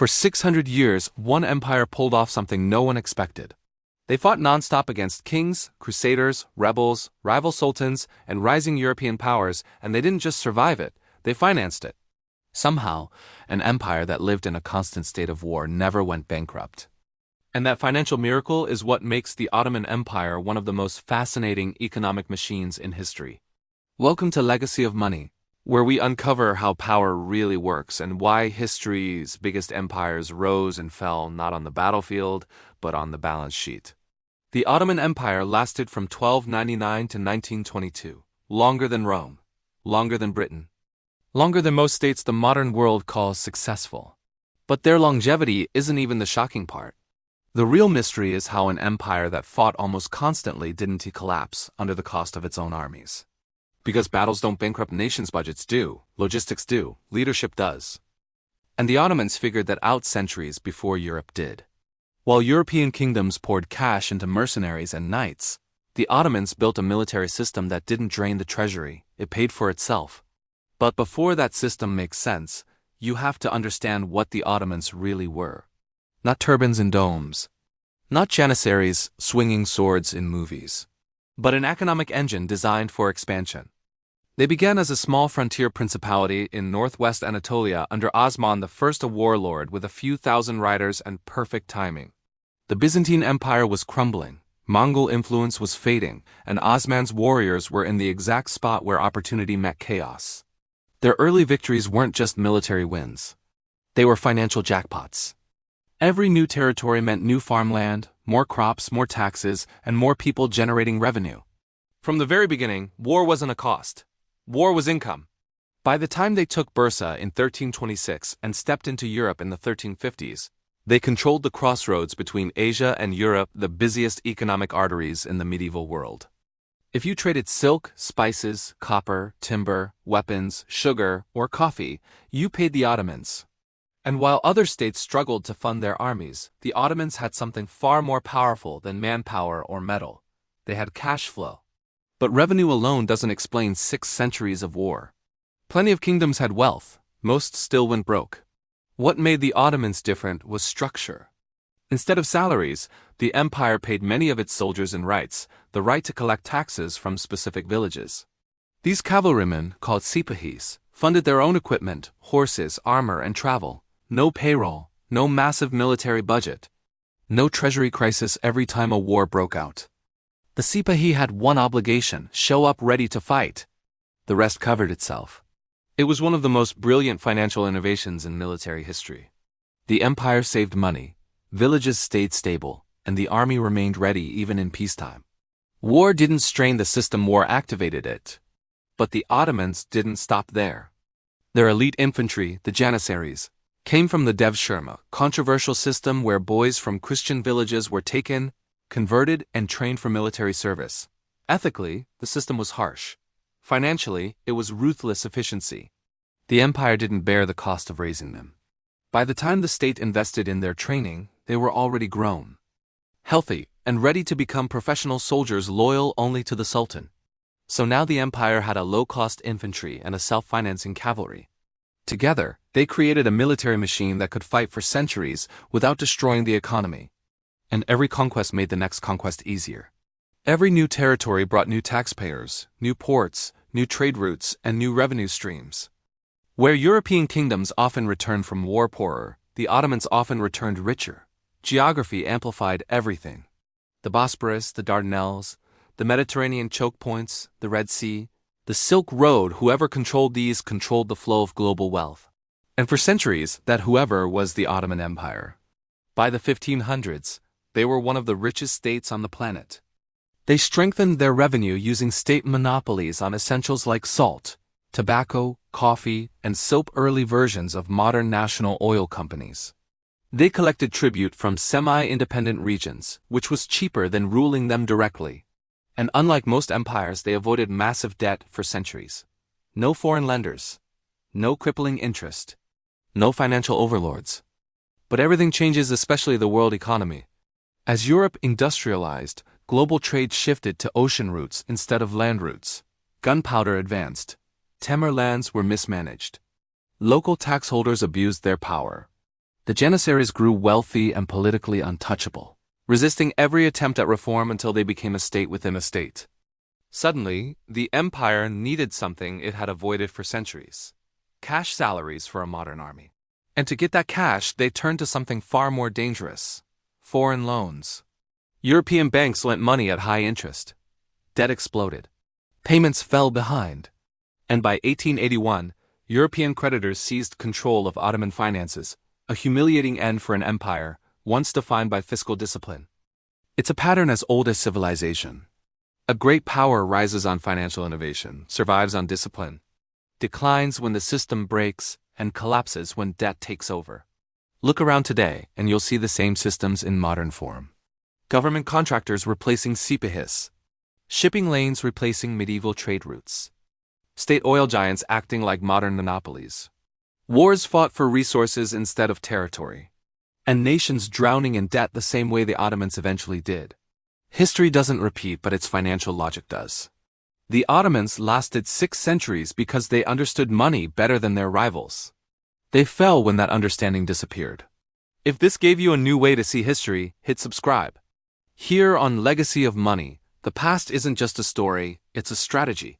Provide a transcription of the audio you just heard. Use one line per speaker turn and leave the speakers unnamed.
For 600 years, one empire pulled off something no one expected. They fought nonstop against kings, crusaders, rebels, rival sultans, and rising European powers, and they didn't just survive it, they financed it. Somehow, an empire that lived in a constant state of war never went bankrupt. And that financial miracle is what makes the Ottoman Empire one of the most fascinating economic machines in history. Welcome to Legacy of Money, where we uncover how power really works and why history's biggest empires rose and fell not on the battlefield, but on the balance sheet. The Ottoman Empire lasted from 1299 to 1922, longer than Rome, longer than Britain, longer than most states the modern world calls successful. But their longevity isn't even the shocking part. The real mystery is how an empire that fought almost constantly didn't collapse under the cost of its own armies. Because battles don't bankrupt nations' budgets do, logistics do, leadership does. And the Ottomans figured that out centuries before Europe did. While European kingdoms poured cash into mercenaries and knights, the Ottomans built a military system that didn't drain the treasury, it paid for itself. But before that system makes sense, you have to understand what the Ottomans really were. Not turbans and domes. Not Janissaries swinging swords in movies. But an economic engine designed for expansion. They began as a small frontier principality in northwest Anatolia under Osman I, a warlord with a few thousand riders and perfect timing. The Byzantine Empire was crumbling, Mongol influence was fading, and Osman's warriors were in the exact spot where opportunity met chaos. Their early victories weren't just military wins. They were financial jackpots. Every new territory meant new farmland, more crops, more taxes, and more people generating revenue. From the very beginning, war wasn't a cost. War was income. By the time they took Bursa in 1326 and stepped into Europe in the 1350s, they controlled the crossroads between Asia and Europe, the busiest economic arteries in the medieval world. If you traded silk, spices, copper, timber, weapons, sugar, or coffee, you paid the Ottomans. And while other states struggled to fund their armies, the Ottomans had something far more powerful than manpower or metal. They had cash flow. But revenue alone doesn't explain 6 centuries of war. Plenty of kingdoms had wealth, most still went broke. What made the Ottomans different was structure. Instead of salaries, the empire paid many of its soldiers in rights, the right to collect taxes from specific villages. These cavalrymen, called sipahis, funded their own equipment, horses, armor, and travel. No payroll, no massive military budget, no treasury crisis every time a war broke out. The Sipahi had one obligation: show up ready to fight. The rest covered itself. It was one of the most brilliant financial innovations in military history. The empire saved money, villages stayed stable, and the army remained ready even in peacetime. War didn't strain the system, war activated it. But the Ottomans didn't stop there. Their elite infantry, the Janissaries, came from the Devshirme, controversial system where boys from Christian villages were taken, converted, and trained for military service. Ethically, the system was harsh. Financially, it was ruthless efficiency. The empire didn't bear the cost of raising them. By the time the state invested in their training, they were already grown, healthy, and ready to become professional soldiers loyal only to the Sultan. So now the empire had a low-cost infantry and a self-financing cavalry. Together, they created a military machine that could fight for centuries without destroying the economy. And every conquest made the next conquest easier. Every new territory brought new taxpayers, new ports, new trade routes, and new revenue streams. Where European kingdoms often returned from war poorer, the Ottomans often returned richer. Geography amplified everything. The Bosporus, the Dardanelles, the Mediterranean choke points, the Red Sea, the Silk Road, whoever controlled these controlled the flow of global wealth. And for centuries, that whoever was the Ottoman Empire. By the 1500s, they were one of the richest states on the planet. They strengthened their revenue using state monopolies on essentials like salt, tobacco, coffee, and soap, early versions of modern national oil companies. They collected tribute from semi-independent regions, which was cheaper than ruling them directly. And unlike most empires, they avoided massive debt for centuries. No foreign lenders. No crippling interest. No financial overlords. But everything changes, especially the world economy. As Europe industrialized, global trade shifted to ocean routes instead of land routes. Gunpowder advanced. Timar lands were mismanaged. Local tax holders abused their power. The Janissaries grew wealthy and politically untouchable, resisting every attempt at reform until they became a state within a state. Suddenly, the empire needed something it had avoided for centuries: cash salaries for a modern army. And to get that cash, they turned to something far more dangerous: foreign loans. European banks lent money at high interest. Debt exploded. Payments fell behind. And by 1881, European creditors seized control of Ottoman finances, a humiliating end for an empire once defined by fiscal discipline. It's a pattern as old as civilization. A great power rises on financial innovation, survives on discipline, declines when the system breaks, and collapses when debt takes over. Look around today, and you'll see the same systems in modern form. Government contractors replacing CPHs, shipping lanes replacing medieval trade routes, state oil giants acting like modern monopolies, wars fought for resources instead of territory, and nations drowning in debt the same way the Ottomans eventually did. History doesn't repeat, but its financial logic does. The Ottomans lasted 6 centuries because they understood money better than their rivals. They fell when that understanding disappeared. If this gave you a new way to see history, hit subscribe. Here on Legacy of Money, the past isn't just a story, it's a strategy.